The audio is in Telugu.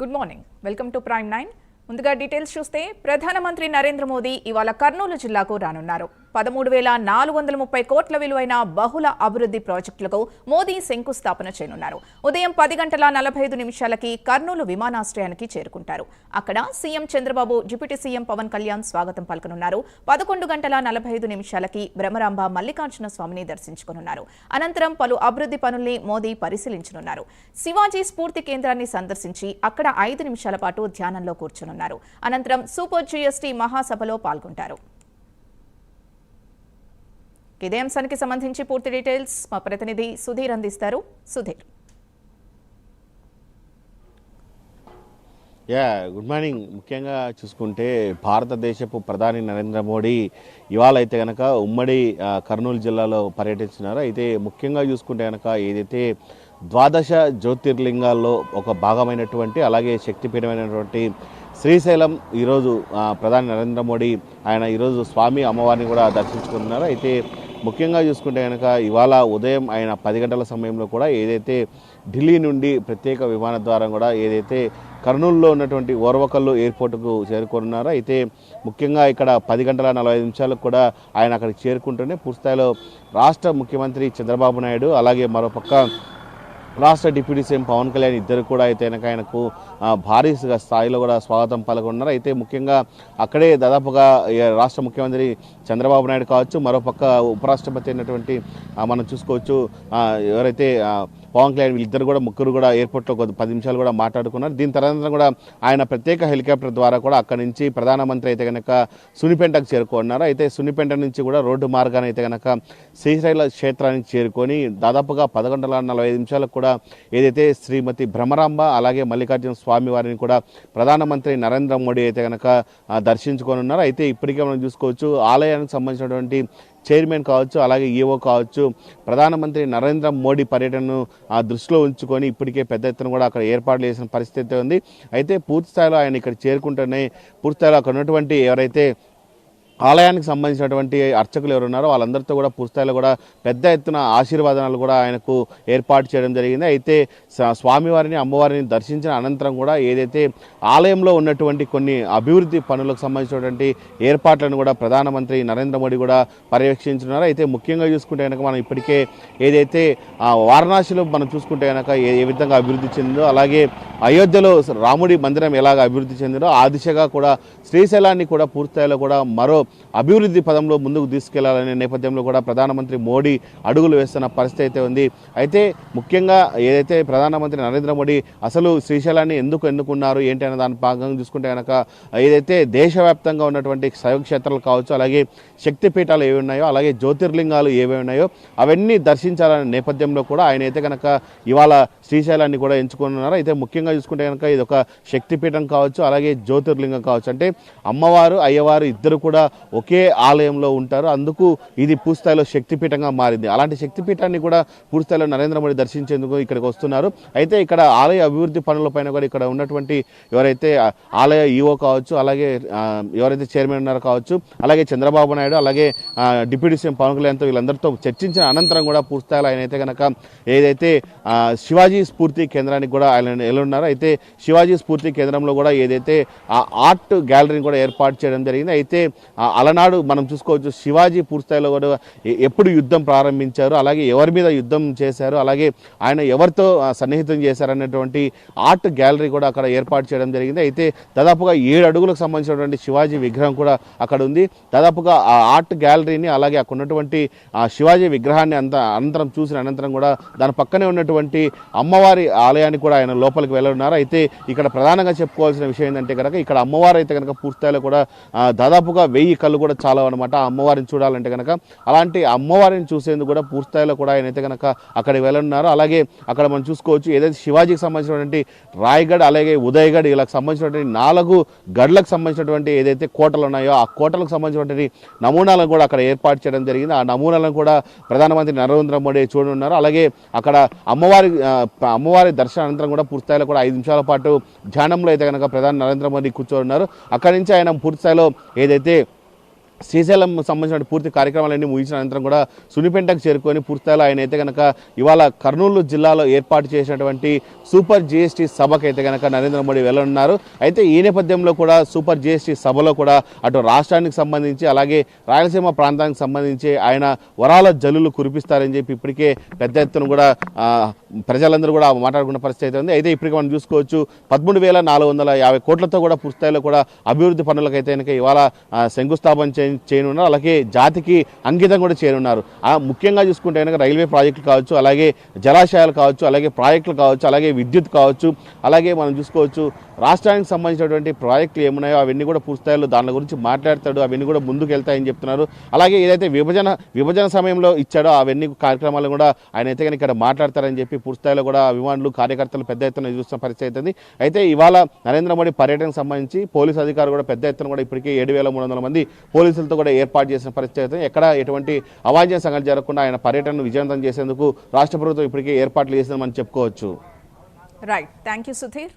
Good morning welcome to prime 9 ముందుగా డీటెయిల్స్ చూస్తే ప్రధానమంత్రి నరేంద్ర మోదీ ఇవాళ కర్నూలు జిల్లాకు రానున్నారు 13,430 కోట్ల విలువైన బహుళ అభివృద్ధి ప్రాజెక్టులకు మోదీ శంకుస్థాపన చేయనున్నారు. ఉదయం 10 గంటల 45 నిమిషాలకి కర్నూలు విమానాశ్రయానికి చేరుకుంటారు. అక్కడ CM Chandrababu, deputy CM Pawan Kalyan స్వాగతం పలకనున్నారు. 11 గంటల 45 నిమిషాలకి బ్రహ్మరాంబ మల్లికార్జున స్వామిని దర్శించుకోనున్నారు. అనంతరం పలు అభివృద్ధి పనుల్ని మోదీ పరిశీలించనున్నారు. శివాజీ స్ఫూర్తి కేంద్రాన్ని సందర్శించి అక్కడ 5 నిమిషాల పాటు ధ్యానంలో కూర్చోనున్నారు. అనంతరం సూపర్ జీఎస్టీ మహాసభలో పాల్గొంటారు. ఇదే అంశానికి సంబంధించి పూర్తి డీటెయిల్స్ మా ప్రతినిధి సుధీర్ అందిస్తారు. సుధీర్. Good morning. ముఖ్యంగా చూసుకుంటే భారతదేశపు ప్రధాని నరేంద్ర మోడీ ఇవాళ అయితే కనుక ఉమ్మడి కర్నూలు జిల్లాలో పర్యటించినారు. అయితే ముఖ్యంగా చూసుకుంటే కనుక ఏదైతే ద్వాదశ జ్యోతిర్లింగాల్లో ఒక భాగమైనటువంటి అలాగే శక్తిపీఠమైనటువంటి శ్రీశైలం ఈరోజు ప్రధాని నరేంద్ర మోడీ ఆయన ఈరోజు స్వామి అమ్మవారిని కూడా దర్శించుకుంటున్నారు. అయితే ముఖ్యంగా చూసుకుంటే కనుక ఇవాళ ఉదయం ఆయన 10 గంటల సమయంలో కూడా ఏదైతే ఢిల్లీ నుండి ప్రత్యేక విమాన ద్వారం కూడా ఏదైతే కర్నూలులో ఉన్నటువంటి ఓర్వకల్లు ఎయిర్పోర్టుకు చేరుకున్నారో అయితే ముఖ్యంగా ఇక్కడ 10 గంటల 45 నిమిషాలకు కూడా ఆయన అక్కడికి చేరుకుంటూనే పూర్తిస్థాయిలో రాష్ట్ర ముఖ్యమంత్రి చంద్రబాబు నాయుడు అలాగే మరోపక్క రాష్ట్ర డిప్యూటీ సీఎం పవన్ కళ్యాణ్ ఇద్దరు కూడా అయితే ఆయనకు భారీ స్థాయిలో కూడా స్వాగతం పలుకున్నారు. అయితే ముఖ్యంగా అక్కడే దాదాపుగా రాష్ట్ర ముఖ్యమంత్రి చంద్రబాబు నాయుడు కావచ్చు, మరోపక్క ఉపరాష్ట్రపతి అయినటువంటి మనం చూసుకోవచ్చు ఎవరైతే పవన్ కళ్యాణ్ వీళ్ళిద్దరు కూడా ముగ్గురు కూడా ఎయిర్పోర్ట్లో 10 నిమిషాలు కూడా మాట్లాడుకున్నారు. దీని తర్వాత కూడా ఆయన ప్రత్యేక హెలికాప్టర్ ద్వారా కూడా అక్కడి నుంచి ప్రధానమంత్రి అయితే కనుక సునిపెంటకు చేరుకున్నారు. అయితే సునిపెంట నుంచి కూడా రోడ్డు మార్గాన్ని అయితే కనుక శ్రీశైల క్షేత్రానికి చేరుకొని దాదాపుగా 10 గంటల 45 నిమిషాలకు కూడా ఏదైతే శ్రీమతి భ్రమరాంబ అలాగే మల్లికార్జున స్వామి వారిని కూడా ప్రధానమంత్రి నరేంద్ర మోడీ అయితే కనుక దర్శించుకొని అయితే ఇప్పటికే మనం చూసుకోవచ్చు ఆలయానికి సంబంధించినటువంటి చైర్మన్ కావచ్చు అలాగే ఈఓ కావచ్చు ప్రధానమంత్రి నరేంద్ర మోడీ పర్యటనను దృష్టిలో ఉంచుకొని ఇప్పటికే పెద్ద ఎత్తున కూడా అక్కడ ఏర్పాట్లు చేసిన పరిస్థితి ఉంది. అయితే పూర్తి స్థాయిలో ఆయన ఇక్కడ చేరుకుంటూనే పూర్తి స్థాయిలో అక్కడ ఉన్నటువంటి ఎవరైతే ఆలయానికి సంబంధించినటువంటి అర్చకులు ఎవరున్నారో వాళ్ళందరితో కూడా పూర్తిస్థాయిలో కూడా పెద్ద ఎత్తున ఆశీర్వాదాలు కూడా ఆయనకు ఏర్పాటు చేయడం జరిగింది. అయితే స్వామివారిని అమ్మవారిని దర్శించిన అనంతరం కూడా ఏదైతే ఆలయంలో ఉన్నటువంటి కొన్ని అభివృద్ధి పనులకు సంబంధించినటువంటి ఏర్పాట్లను కూడా ప్రధానమంత్రి నరేంద్ర మోడీ కూడా పర్యవేక్షించున్నారు. అయితే ముఖ్యంగా చూసుకుంటే కనుక మనం ఇప్పటికే ఏదైతే వారణాసిలో మనం చూసుకుంటే కనుక ఏ విధంగా అభివృద్ధి చెందిందో అలాగే అయోధ్యలో రాముడి మందిరం ఎలాగ అభివృద్ధి చెందిందో ఆ దిశగా కూడా శ్రీశైలాన్ని కూడా పూర్తిస్థాయిలో కూడా మరో అభివృద్ధి పదంలో ముందుకు తీసుకెళ్లాలనే నేపథ్యంలో కూడా ప్రధానమంత్రి మోడీ అడుగులు వేస్తున్న పరిస్థితి అయితే ఉంది. అయితే ముఖ్యంగా ఏదైతే ప్రధానమంత్రి నరేంద్ర మోడీ అసలు శ్రీశైలాన్ని ఎందుకు ఎన్నుకున్నారు ఏంటి అనే దాని భాగంగా చూసుకుంటే కనుక ఏదైతే దేశవ్యాప్తంగా ఉన్నటువంటి శైవక్షేత్రాలు కావచ్చు అలాగే శక్తిపీఠాలు ఏవి ఉన్నాయో అలాగే జ్యోతిర్లింగాలు ఏవి ఉన్నాయో అవన్నీ దర్శించాలనే నేపథ్యంలో కూడా ఆయన అయితే కనుక ఇవాళ శ్రీశైలాన్ని కూడా ఎంచుకున్నారు. అయితే ముఖ్యంగా చూసుకుంటే కనుక ఇది ఒక శక్తిపీఠం కావచ్చు అలాగే జ్యోతిర్లింగం కావచ్చు, అంటే అమ్మవారు అయ్యవారు ఇద్దరు కూడా ఒకే ఆలయంలో ఉంటారు. అందుకు ఇది పూర్తిస్థాయిలో శక్తిపీఠంగా మారింది. అలాంటి శక్తిపీఠాన్ని కూడా పూర్తిస్థాయిలో నరేంద్ర మోడీ దర్శించేందుకు ఇక్కడికి వస్తున్నారు. అయితే ఇక్కడ ఆలయ అభివృద్ధి పనులపైన కూడా ఇక్కడ ఉన్నటువంటి ఎవరైతే ఆలయ ఈఓ కావచ్చు అలాగే ఎవరైతే చైర్మన్ ఉన్నారో కావచ్చు అలాగే చంద్రబాబు నాయుడు అలాగే డిప్యూటీ సీఎం పవన్ కళ్యాణ్తో వీళ్ళందరితో చర్చించిన అనంతరం కూడా పూర్తిస్థాయిలో ఆయన అయితే కనుక ఏదైతే శివాజీ స్ఫూర్తి కేంద్రానికి కూడా ఆయన వెళ్ళున్నారు. అయితే శివాజీ స్ఫూర్తి కేంద్రంలో కూడా ఏదైతే ఆర్ట్ గ్యాలరీని కూడా ఏర్పాటు చేయడం జరిగింది. అయితే అలనాడు మనం చూసుకోవచ్చు శివాజీ పూర్తిస్థాయిలో కూడా ఎప్పుడు యుద్ధం ప్రారంభించారు అలాగే ఎవరి మీద యుద్ధం చేశారు అలాగే ఆయన ఎవరితో సన్నిహితం చేశారనేటువంటి ఆర్ట్ గ్యాలరీ కూడా అక్కడ ఏర్పాటు చేయడం జరిగింది. అయితే దాదాపుగా 7 అడుగులకు సంబంధించినటువంటి శివాజీ విగ్రహం కూడా అక్కడ ఉంది. దాదాపుగా ఆ ఆర్ట్ గ్యాలరీని అలాగే అక్కడ ఉన్నటువంటి శివాజీ విగ్రహాన్ని అనంతరం చూసిన అనంతరం కూడా దాని పక్కనే ఉన్నటువంటి అమ్మవారి ఆలయానికి కూడా ఆయన లోపలికి వెళ్ళున్నారు. అయితే ఇక్కడ ప్రధానంగా చెప్పుకోవాల్సిన విషయం ఏంటంటే కనుక ఇక్కడ అమ్మవారు అయితే కనుక పూర్తిస్థాయిలో కూడా దాదాపుగా 1000 కళ్ళు కూడా చాలా అనమాట అమ్మవారిని చూడాలంటే కనుక. అలాంటి అమ్మవారిని చూసేందుకు కూడా పూర్తిస్థాయిలో కూడా ఆయన అయితే కనుక అక్కడికి వెళ్ళున్నారు. అలాగే అక్కడ మనం చూసుకోవచ్చు ఏదైతే శివాజీకి సంబంధించినటువంటి రాయగఢ్ అలాగే ఉదయగఢ్ వీళ్ళకి సంబంధించినటువంటి 4 గడ్లకు సంబంధించినటువంటి ఏదైతే కోటలు ఉన్నాయో ఆ కోటలకు సంబంధించినటువంటి నమూనాలను కూడా అక్కడ ఏర్పాటు చేయడం జరిగింది. ఆ నమూనాలను కూడా ప్రధానమంత్రి నరేంద్ర మోడీ చూడనున్నారు. అలాగే అక్కడ అమ్మవారి దర్శనం అనంతరం కూడా పూర్తిస్థాయిలో కూడా 5 నిమిషాల పాటు ధ్యానంలో అయితే కనుక ప్రధాని నరేంద్ర మోడీ కూర్చోనున్నారు. అక్కడి నుంచి ఆయన పూర్తిస్థాయిలో ఏదైతే శ్రీశైలం సంబంధించిన పూర్తి కార్యక్రమాలన్నీ ముగించిన అనంతరం కూడా సునిపెంటకు చేరుకొని పూర్తిస్థాయిలో ఆయన అయితే కనుక ఇవాళ కర్నూలు జిల్లాలో ఏర్పాటు చేసినటువంటి సూపర్ జిఎస్టీ సభకు అయితే కనుక నరేంద్ర మోడీ వెళ్ళనున్నారు. అయితే ఈ నేపథ్యంలో కూడా సూపర్ జిఎస్టీ సభలో కూడా అటు రాష్ట్రానికి సంబంధించి అలాగే రాయలసీమ ప్రాంతానికి సంబంధించి ఆయన వరాల జల్లులు కురిపిస్తారని చెప్పి ఇప్పటికే పెద్ద ఎత్తున కూడా ప్రజలందరూ కూడా మాట్లాడుకున్న పరిస్థితి అయితే ఉంది. అయితే ఇప్పటికీ మనం చూసుకోవచ్చు 13,450 కోట్లతో కూడా పూర్తిస్థాయిలో కూడా అభివృద్ధి పనులకైతే కనుక ఇవాళ శంకుస్థాపన చేయనున్నారు. అలాగే జాతికి అంకితం కూడా చేయనున్నారు. ముఖ్యంగా చూసుకుంటే కనుక రైల్వే ప్రాజెక్టులు కావచ్చు, అలాగే జలాశయాలు కావచ్చు, అలాగే ప్రాజెక్టులు కావచ్చు, అలాగే విద్యుత్ కావచ్చు, అలాగే మనం చూసుకోవచ్చు రాష్ట్రానికి సంబంధించినటువంటి ప్రాజెక్టులు ఏమున్నాయో అవన్నీ కూడా పూర్తిస్థాయిలో దాని గురించి మాట్లాడతాడు. అవన్నీ కూడా ముందుకు వెళ్తాయని చెప్తున్నారు. అలాగే ఏదైతే విభజన సమయంలో ఇచ్చాడో అవన్నీ కార్యక్రమాలు కూడా ఆయన అయితే కనుక ఇక్కడ మాట్లాడతారని చెప్పి పూర్తిస్థాయిలో కూడా అభిమానులు కార్యకర్తలు పెద్ద ఎత్తున చూస్తున్న పరిస్థితి అవుతుంది. అయితే ఇవాళ నరేంద్ర మోడీ పర్యటనకు సంబంధించి పోలీసు అధికారులు కూడా పెద్ద ఎత్తున కూడా ఇప్పటికే 7,300 మంది పోలీసులతో కూడా ఏర్పాటు చేసిన పరిస్థితి అవుతుంది. ఎక్కడ ఎటువంటి అవాంఛనీయ సంఘటన జరగకుండా ఆయన పర్యటనను విజయవంతం చేసేందుకు రాష్ట్ర ప్రభుత్వం ఇప్పటికే ఏర్పాట్లు చేసిందని మనం చెప్పుకోవచ్చు. Right, thank you Sudheer.